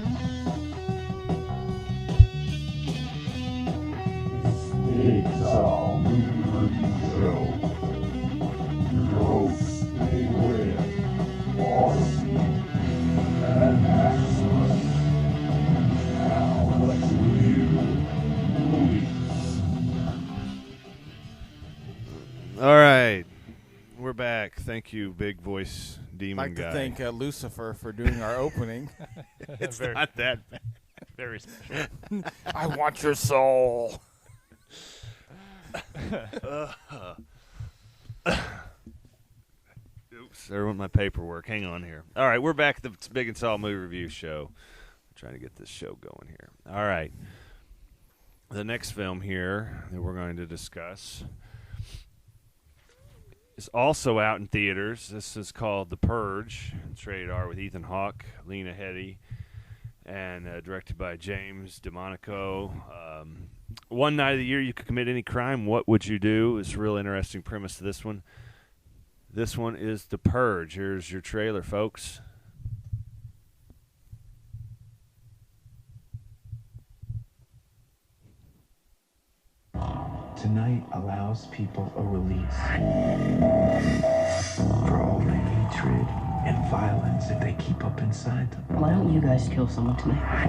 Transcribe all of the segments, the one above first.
All right, we're back. Thank you, big voice demon I'd like guy. to thank Lucifer for doing our opening. It's not that bad. Very special. I want your soul. Oops, there went my paperwork. Hang on here. All right, we're back at the Big and Tall Movie Review Show. I'm trying to get this show going here. All right. The next film here that we're going to discuss is also out in theaters. This is called The Purge. It's rated R with Ethan Hawke, Lena Headey, and directed by James DeMonico. One night of the year you could commit any crime. What would you do? It's a real interesting premise to this one. This one is The Purge. Here's your trailer, folks. Tonight allows people a release for all the hatred and violence that they keep up inside them. Why don't you guys kill someone tonight?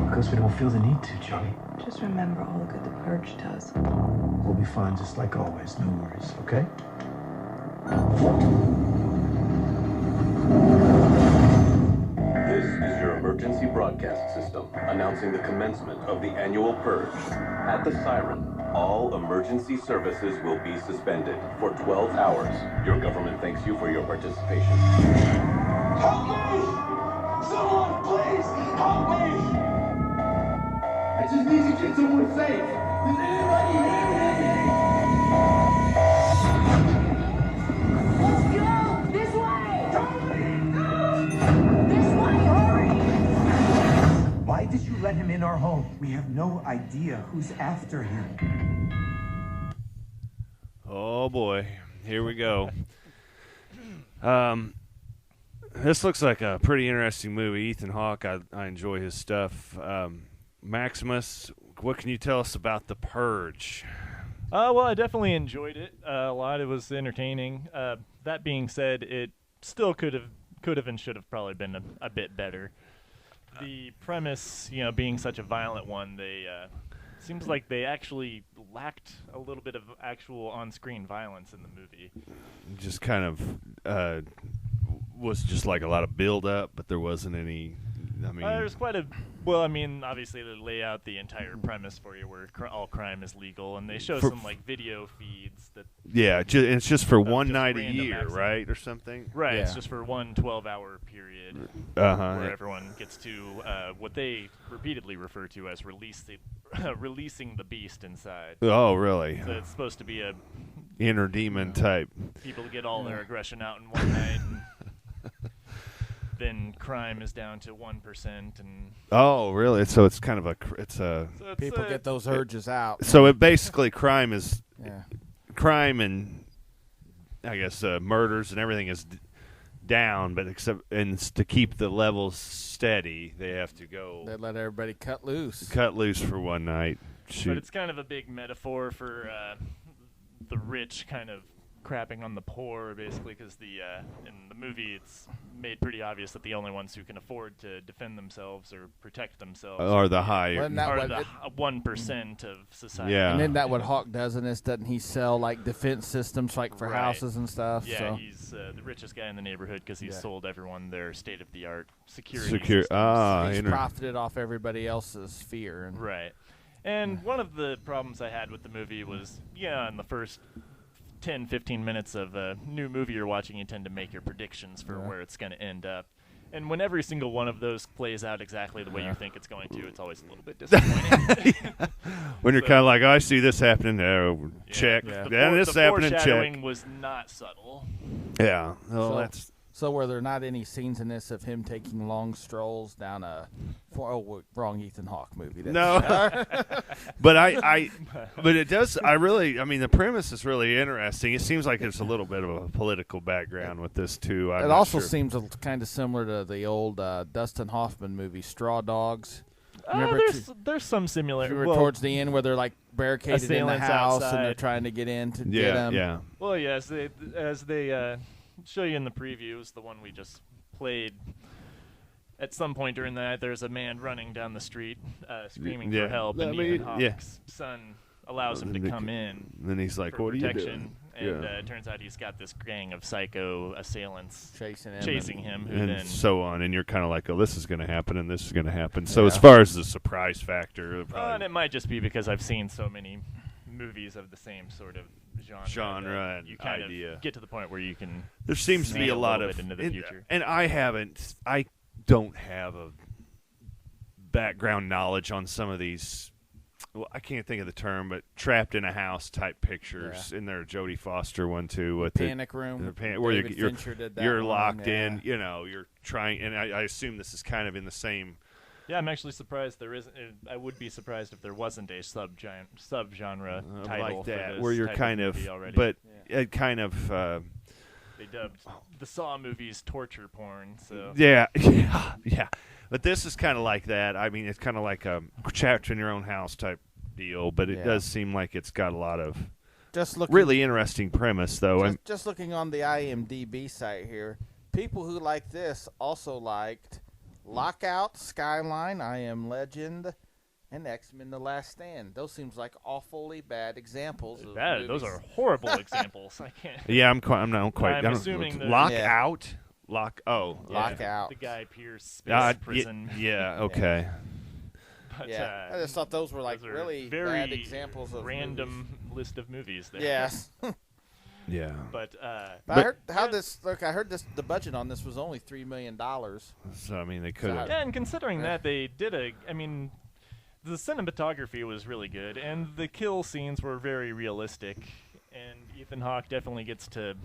Because we don't feel the need to, Johnny. Just remember all the good the Purge does. We'll be fine just like always. No worries, okay? This is your emergency broadcast system announcing the commencement of the annual Purge. At the siren, all emergency services will be suspended for 12 hours. Your government thanks you for your participation. Help me! Someone, please, help me! I just need to get someone safe. Does anybody hear me? Let's go! This way! Tony! This way, hurry! Why did you let him in our home? We have no idea who's after him. Oh, boy. Here we go. This looks like a pretty interesting movie. Ethan Hawke, I enjoy his stuff. Maximus, what can you tell us about The Purge? Well, I definitely enjoyed it a lot. It was entertaining. That being said, it still could have and should have probably been a bit better. The premise, being such a violent one, they seems like they actually lacked a little bit of actual on-screen violence in the movie. Just kind of was just like a lot of build-up, but there wasn't any. I mean, there's quite a. Well, I mean, obviously they lay out the entire premise for you, where all crime is legal, and they show some like video feeds that. Yeah, it's just for one night a year, right, or something. Right, Yeah. It's just for one 12-hour period, where everyone gets to what they repeatedly refer to as releasing the beast inside. Oh, really? So it's supposed to be a inner demon type. People get all their aggression out in one night. And then crime is down to 1%, and oh, really? So it's kind of people get those urges out. So it basically crime is crime and I guess murders and everything is down, but to keep the levels steady, they have to go. They let everybody cut loose for one night. Shoot. But it's kind of a big metaphor for the rich kind of crapping on the poor, basically, because in the movie it's made pretty obvious that the only ones who can afford to defend themselves or protect themselves are the higher, are the 1% of society. Yeah, and isn't that what Hawke does in this? Doesn't he sell like defense systems, like for houses and stuff? Yeah, so. He's the richest guy in the neighborhood because he's sold everyone their state-of-the-art security. He's profited off everybody else's fear. And right. And one of the problems I had with the movie was, in the first 10, 15 minutes of a new movie you're watching, you tend to make your predictions for where it's going to end up. And when every single one of those plays out exactly the way you think it's going to, it's always a little bit disappointing. When you're kind of like, I see this happening, check. The This happening, check. foreshadowing was not subtle. Yeah. Well, So were there not any scenes in this of him taking long strolls down wrong Ethan Hawke movie? No, but it does. I mean, the premise is really interesting. It seems like there's a little bit of a political background with this too. It also seems kind of similar to the old Dustin Hoffman movie Straw Dogs. There's some similar. Towards the end where they're like barricaded in the house outside. and they're trying to get in to get them. Yeah. Well, yeah, as they show you in the previews, the one we just played. At some point during the night, there's a man running down the street, screaming for help, and Ethan Hawke's son allows him to come in. And then he's like, for "What protection. are you doing?" And it turns out he's got this gang of psycho assailants chasing him, and so on. And you're kind of like, "Oh, this is going to happen, and this is going to happen." So as far as the surprise factor, and it might just be because I've seen so many movies of the same sort of genre and you kind idea. of get to the point where you can. There seems to be a lot of into the future, and I don't have a background knowledge on some of these. Well, I can't think of the term, but trapped in a house type pictures. In there, Jodie Foster one too with Panic Room, where you're locked in. You know, you're trying, and I assume this is kind of in the same. Yeah, I'm actually surprised there isn't. I would be surprised if there wasn't a subgenre title like that, for this where you're type kind of of, movie already. but it kind of. They dubbed the Saw movies torture porn. So yeah. But this is kind of like that. I mean, it's kind of like a trapped in your own house type deal, but it does seem like it's got a lot of really interesting premise, though. Just looking on the IMDb site here, people who like this also liked Lockout, Skyline, I Am Legend, and X-Men: The Last Stand. Those seems like awfully bad examples. Of movies. Those are horrible examples. I can't. Yeah, I'm not quite. I'm assuming Lockout. Lockout. The Guy Pearce space prison. Okay. But, I just thought those were like those really very bad examples of random list of movies there. Yes. Yeah. But I heard I heard the budget on this was only $3 million. So I mean, they could have. Yeah, and considering that they did the cinematography was really good, and the kill scenes were very realistic, and Ethan Hawke definitely gets to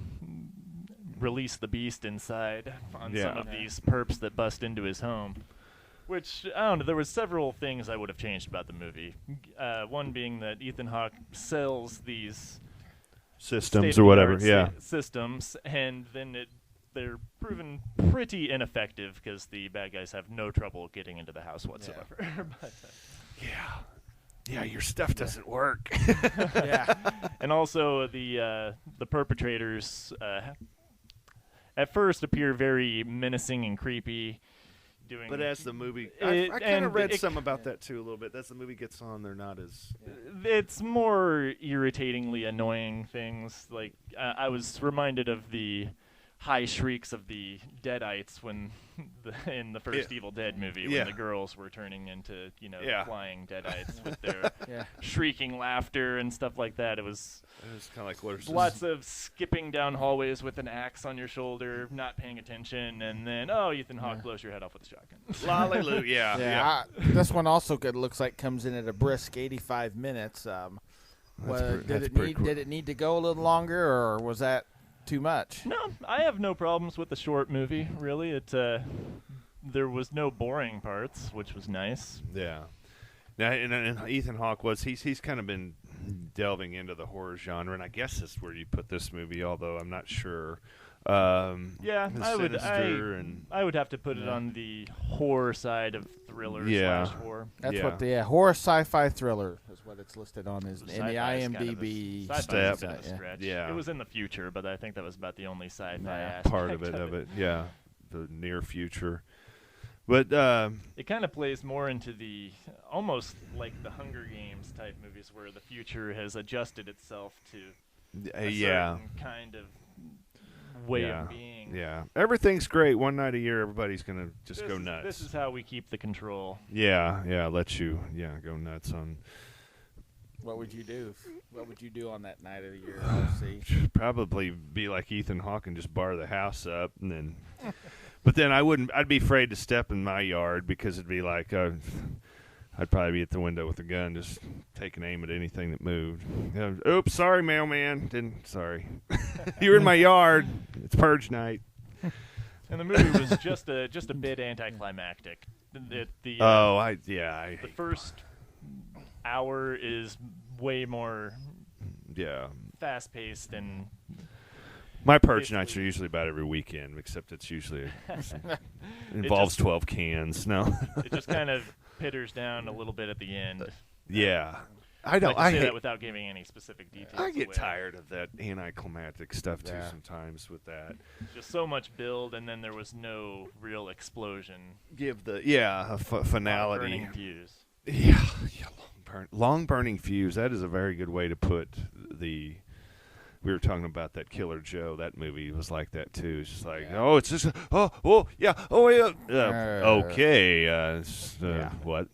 release the beast inside on some of these perps that bust into his home. Which, I don't know, there was several things I would have changed about the movie. One being that Ethan Hawke sells these systems or whatever, systems, and then they're proven pretty ineffective because the bad guys have no trouble getting into the house whatsoever. But, your stuff doesn't work. And also the perpetrators at first appear very menacing and creepy. But as the movie, I kind of read some about that too a little bit. As the movie gets on, they're not as. It's more irritatingly annoying things. Like I was reminded of the high shrieks of the Deadites when in the first Evil Dead movie when the girls were turning into flying Deadites with their shrieking laughter and stuff like that. It was kind of like lots of skipping down hallways with an axe on your shoulder, not paying attention, and then Ethan Hawke blows your head off with a shotgun. Hallelujah! This one also looks like comes in at a brisk 85 minutes. Did it need to go a little longer, or was that too much? No, I have no problems with the short movie. Really, there was no boring parts, which was nice. Yeah. Now, and Ethan Hawke he's kind of been delving into the horror genre, and I guess that's where you put this movie. Although I'm not sure. I would have to put it on the horror side of thriller / horror. That's what the horror sci-fi thriller is what it's listed on in the IMDb step. It was in the future, but I think that was about the only sci-fi aspect part of it. Yeah, the near future. But it kind of plays more into the almost like the Hunger Games type movies, where the future has adjusted itself to a certain kind of way of being. Yeah, everything's great. One night a year, everybody's gonna go nuts. This is how we keep the control. Let you go nuts on. What would you do? What would you do on that night of the year? LC? Probably be like Ethan Hawke and just bar the house up, and then. But then I'd be afraid to step in my yard because it'd be like, I'd probably be at the window with a gun, just taking aim at anything that moved. Oops, sorry, mailman. Sorry. You're in my yard. It's Purge night. And the movie was just a bit anticlimactic. The first hour is way more fast-paced and. My Purge nights are usually about every weekend, except it's usually involves 12 cans. No, it just kind of pitters down a little bit at the end. Yeah. I don't. I say that without giving any specific details. I get tired of that anticlimactic stuff too sometimes with that. Just so much build, and then there was no real explosion. Give the finality. Burning fuse. Yeah, long burning fuse. That is a very good way to put the. We were talking about that Killer Joe. That movie was like that too. It's just like, it's just okay. What?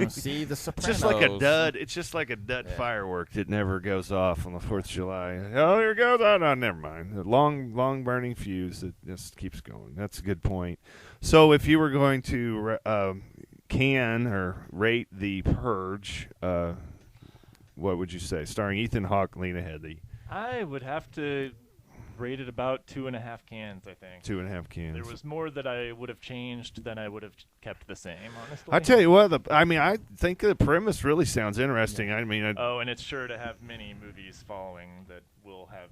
See the Sopranos. Just like a dud. It's just like a dud firework that never goes off on the 4th of July. Oh, here it goes. Oh, no, never mind. The long burning fuse that just keeps going. That's a good point. So if you were going to can or rate The Purge, what would you say? Starring Ethan Hawke, Lena Headey. I would have to rate it about 2.5 cans, I think. 2.5 cans. There was more that I would have changed than I would have kept the same, honestly. I tell you what, I think the premise really sounds interesting. I mean, and it's sure to have many movies following that will have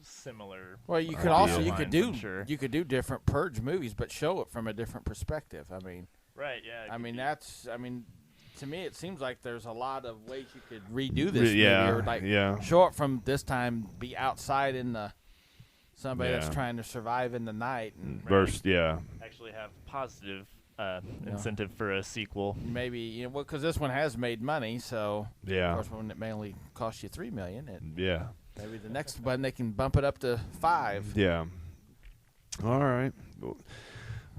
similar. Well, you could also you could do different Purge movies, but show it from a different perspective. I mean, right? Yeah. To me, it seems like there's a lot of ways you could redo this movie, or show it from this time, be outside in the somebody that's trying to survive in the night, and actually have positive incentive for a sequel. Maybe because this one has made money, so of course when it may only cost you $3 million, maybe the next one they can bump it up to $5 million. Yeah.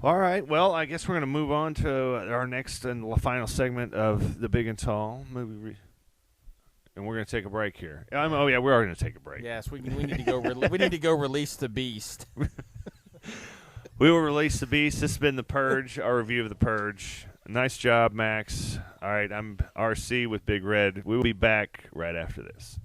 All right. Well, I guess we're going to move on to our next and final segment of the Big and Tall movie, and we're going to take a break here. We are going to take a break. Yes, we need to go. We need to go release the beast. We will release the beast. This has been The Purge, our review of The Purge. Nice job, Max. All right, I'm RC with Big Red. We will be back right after this.